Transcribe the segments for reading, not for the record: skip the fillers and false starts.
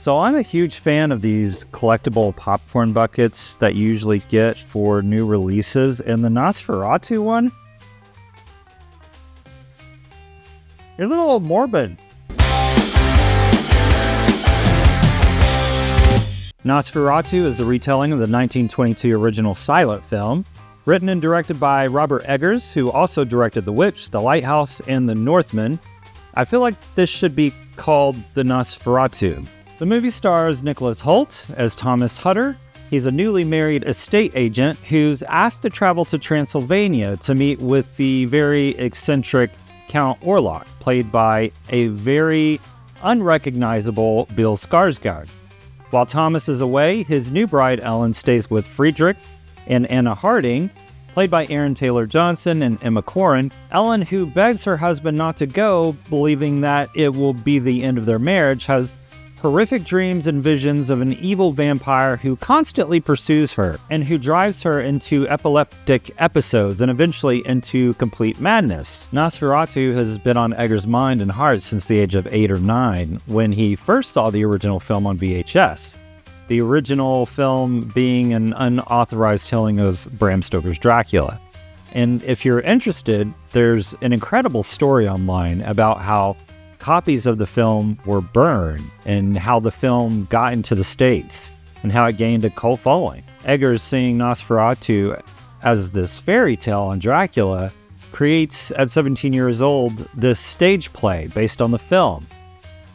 So I'm a huge fan of these collectible popcorn buckets that you usually get for new releases, and the Nosferatu one, you're a little morbid. Nosferatu is the retelling of the 1922 original silent film, written and directed by Robert Eggers, who also directed The Witch, The Lighthouse, and The Northman. I feel like this should be called The Nosferatu. The movie stars Nicholas Hoult as Thomas Hutter. He's a newly married estate agent who's asked to travel to Transylvania to meet with the very eccentric Count Orlok, played by a very unrecognizable Bill Skarsgård. While Thomas is away, his new bride Ellen stays with Friedrich and Anna Harding, played by Aaron Taylor Johnson and Emma Corrin. Ellen, who begs her husband not to go, believing that it will be the end of their marriage, has horrific dreams and visions of an evil vampire who constantly pursues her and who drives her into epileptic episodes and eventually into complete madness. Nosferatu has been on Eggers' mind and heart since the age of 8 or 9, when he first saw the original film on VHS. The original film being an unauthorized telling of Bram Stoker's Dracula. And if you're interested, there's an incredible story online about how copies of the film were burned and how the film got into the States and how it gained a cult following. Eggers, seeing Nosferatu as this fairy tale on Dracula, creates, at 17 years old, this stage play based on the film.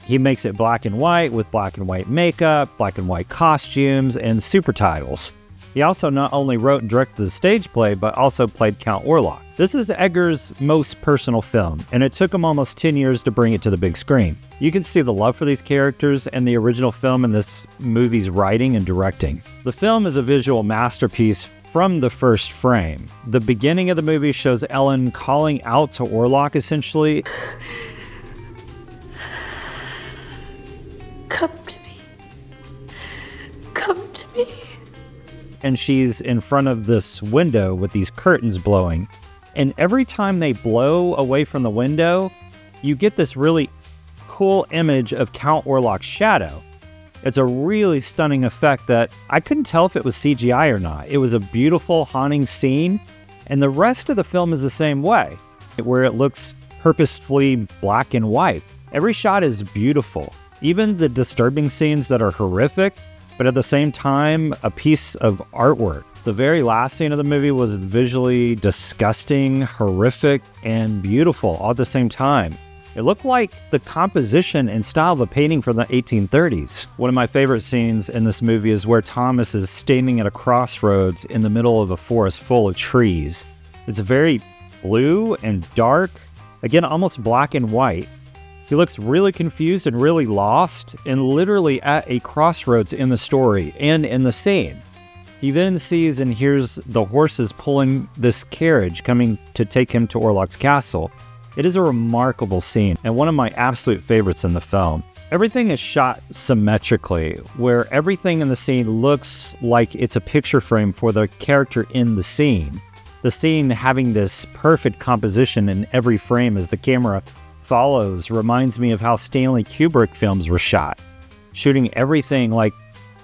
He makes it black and white with black and white makeup, black and white costumes, and super titles. He also not only wrote and directed the stage play, but also played Count Orlok. This is Eggers' most personal film, and it took him almost 10 years to bring it to the big screen. You can see the love for these characters and the original film in this movie's writing and directing. The film is a visual masterpiece from the first frame. The beginning of the movie shows Ellen calling out to Orlok, essentially. Come to me. Come to me. And she's in front of this window with these curtains blowing. And every time they blow away from the window, you get this really cool image of Count Orlok's shadow. It's a really stunning effect that I couldn't tell if it was CGI or not. It was a beautiful, haunting scene, and the rest of the film is the same way, where it looks purposefully black and white. Every shot is beautiful. Even the disturbing scenes that are horrific, but at the same time, a piece of artwork. The very last scene of the movie was visually disgusting, horrific, and beautiful all at the same time. It looked like the composition and style of a painting from the 1830s. One of my favorite scenes in this movie is where Thomas is standing at a crossroads in the middle of a forest full of trees. It's very blue and dark, again, almost black and white. He looks really confused and really lost, and literally at a crossroads in the story and in the scene. He then sees and hears the horses pulling this carriage coming to take him to Orlok's castle. It is a remarkable scene and one of my absolute favorites in the film. Everything is shot symmetrically, where everything in the scene looks like it's a picture frame for the character in the scene. The scene having this perfect composition in every frame as the camera follows reminds me of how Stanley Kubrick films were shot, shooting everything like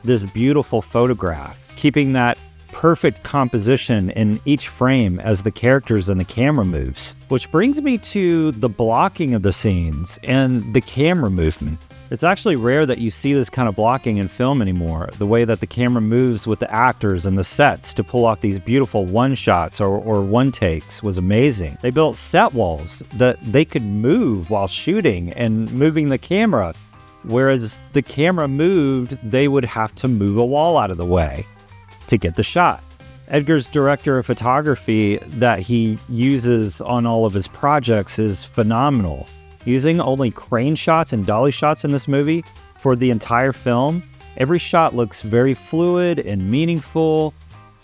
this beautiful photograph, keeping that perfect composition in each frame as the characters and the camera moves. Which brings me to the blocking of the scenes and the camera movement. It's actually rare that you see this kind of blocking in film anymore, the way that the camera moves with the actors and the sets to pull off these beautiful one-shots or one-takes was amazing. They built set walls that they could move while shooting and moving the camera, whereas the camera moved, they would have to move a wall out of the way to get the shot. Eggers' director of photography that he uses on all of his projects is phenomenal. Using only crane shots and dolly shots in this movie for the entire film, every shot looks very fluid and meaningful.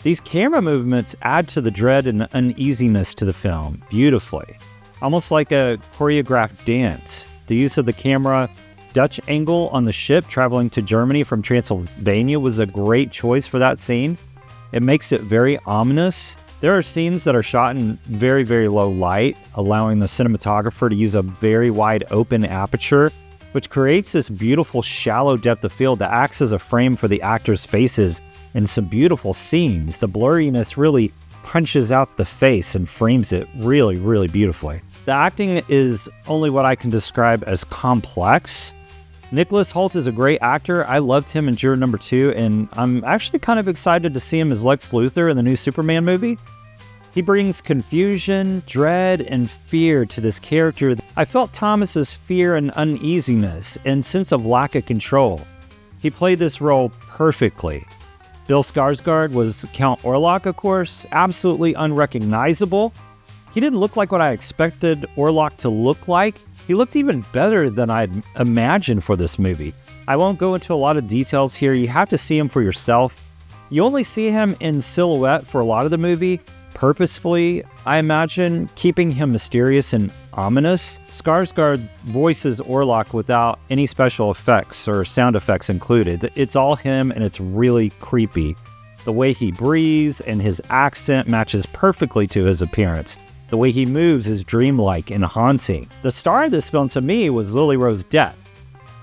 These camera movements add to the dread and uneasiness to the film beautifully, almost like a choreographed dance. The use of the camera Dutch angle on the ship traveling to Germany from Transylvania was a great choice for that scene. It makes it very ominous. There are scenes that are shot in very, very low light, allowing the cinematographer to use a very wide open aperture which creates this beautiful shallow depth of field that acts as a frame for the actors' faces in some beautiful scenes. The blurriness really punches out the face and frames it really, really beautifully. The acting is only what I can describe as complex. Nicholas Hoult is a great actor. I loved him in Juror Number 2, and I'm actually kind of excited to see him as Lex Luthor in the new Superman movie. He brings confusion, dread, and fear to this character. I felt Thomas's fear and uneasiness and sense of lack of control. He played this role perfectly. Bill Skarsgård was Count Orlok, of course, absolutely unrecognizable. He didn't look like what I expected Orlok to look like. He looked even better than I'd imagined for this movie. I won't go into a lot of details here. You have to see him for yourself. You only see him in silhouette for a lot of the movie, purposefully, I imagine, keeping him mysterious and ominous. Skarsgård voices Orlok without any special effects or sound effects included. It's all him, and it's really creepy. The way he breathes and his accent matches perfectly to his appearance. The way he moves is dreamlike and haunting. The star of this film to me was Lily Rose Depp.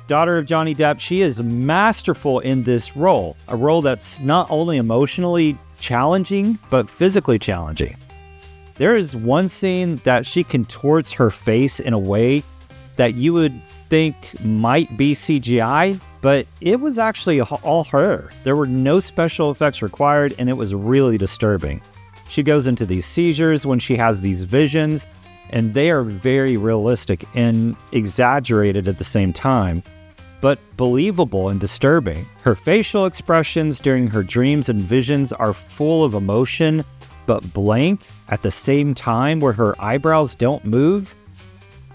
Daughter of Johnny Depp, she is masterful in this role, a role that's not only emotionally challenging, but physically challenging. There is one scene that she contorts her face in a way that you would think might be CGI, but it was actually all her. There were no special effects required, and it was really disturbing. She goes into these seizures when she has these visions, and they are very realistic and exaggerated at the same time, but believable and disturbing. Her facial expressions during her dreams and visions are full of emotion, but blank at the same time, where her eyebrows don't move.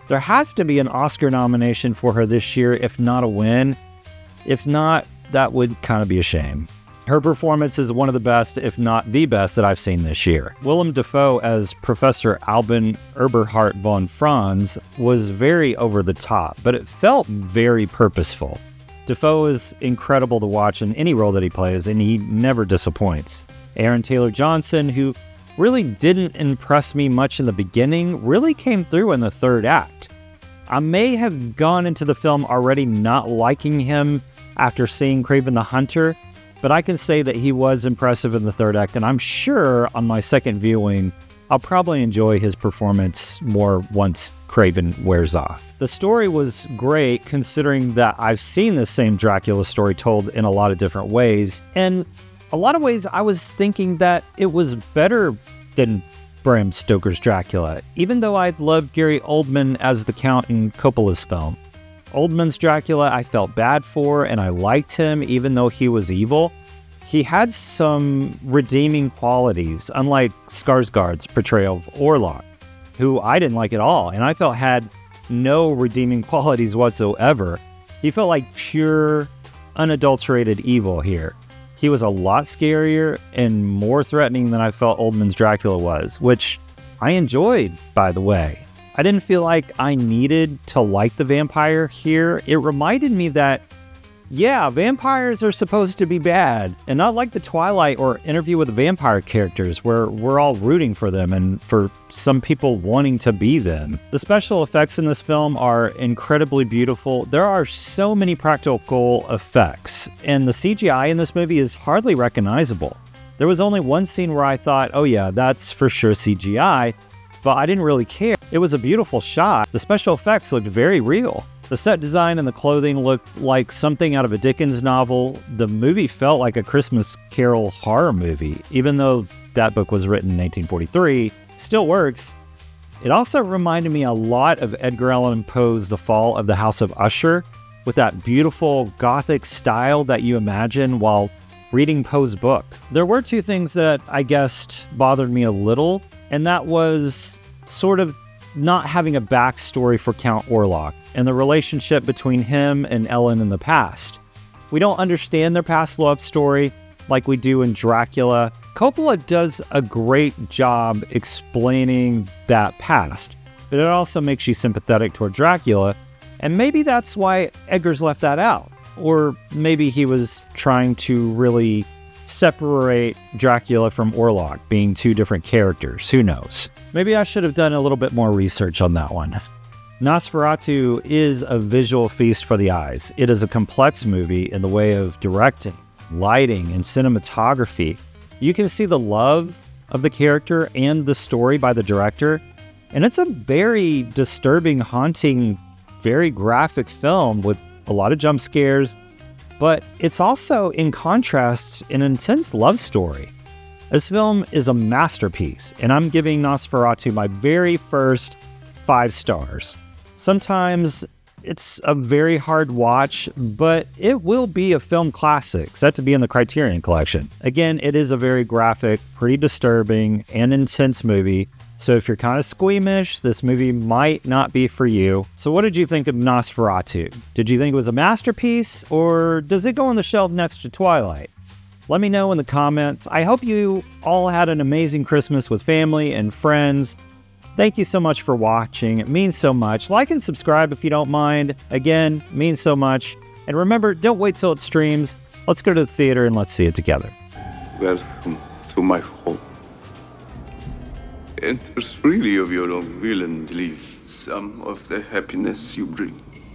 There has to be an Oscar nomination for her this year, if not a win. If not, that would kind of be a shame. Her performance is one of the best, if not the best, that I've seen this year. Willem Dafoe as Professor Albin Eberhard von Franz was very over the top, but it felt very purposeful. Dafoe is incredible to watch in any role that he plays, and he never disappoints. Aaron Taylor Johnson, who really didn't impress me much in the beginning, really came through in the third act. I may have gone into the film already not liking him after seeing Kraven the Hunter, but I can say that he was impressive in the third act, and I'm sure on my second viewing, I'll probably enjoy his performance more once Kraven wears off. The story was great, considering that I've seen the same Dracula story told in a lot of different ways, and a lot of ways I was thinking that it was better than Bram Stoker's Dracula, even though I loved Gary Oldman as the Count in Coppola's film. Oldman's Dracula I felt bad for, and I liked him even though he was evil. He had some redeeming qualities, unlike Skarsgård's portrayal of Orlok, who I didn't like at all, and I felt had no redeeming qualities whatsoever. He felt like pure, unadulterated evil here. He was a lot scarier and more threatening than I felt Oldman's Dracula was, which I enjoyed, by the way. I didn't feel like I needed to like the vampire here. It reminded me that, yeah, vampires are supposed to be bad, and not like the Twilight or Interview with the Vampire characters, where we're all rooting for them and for some people wanting to be them. The special effects in this film are incredibly beautiful. There are so many practical effects, and the CGI in this movie is hardly recognizable. There was only one scene where I thought, oh yeah, that's for sure CGI, but I didn't really care. It was a beautiful shot. The special effects looked very real. The set design and the clothing looked like something out of a Dickens novel. The movie felt like a Christmas Carol horror movie, even though that book was written in 1943. Still works. It also reminded me a lot of Edgar Allan Poe's The Fall of the House of Usher, with that beautiful Gothic style that you imagine while reading Poe's book. There were two things that I guessed bothered me a little, and that was sort of not having a backstory for Count Orlok and the relationship between him and Ellen in the past. We don't understand their past love story like we do in Dracula. Coppola does a great job explaining that past, but it also makes you sympathetic toward Dracula, and maybe that's why Eggers left that out. Or maybe he was trying to really separate Dracula from Orlok, being two different characters. Who knows? Maybe I should have done a little bit more research on that one. Nosferatu is a visual feast for the eyes. It is a complex movie in the way of directing, lighting, and cinematography. You can see the love of the character and the story by the director, and it's a very disturbing, haunting, very graphic film with a lot of jump scares, but it's also, in contrast, an intense love story. This film is a masterpiece, and I'm giving Nosferatu my very first 5 stars. Sometimes it's a very hard watch, but it will be a film classic, set to be in the Criterion Collection. Again, it is a very graphic, pretty disturbing, and intense movie, so if you're kind of squeamish, this movie might not be for you. So what did you think of Nosferatu? Did you think it was a masterpiece, or does it go on the shelf next to Twilight? Let me know in the comments. I hope you all had an amazing Christmas with family and friends. Thank you so much for watching. It means so much. Like and subscribe if you don't mind. Again, it means so much. And remember, don't wait till it streams. Let's go to the theater and let's see it together. Welcome to my home. It was really of your own will and leave some of the happiness you bring.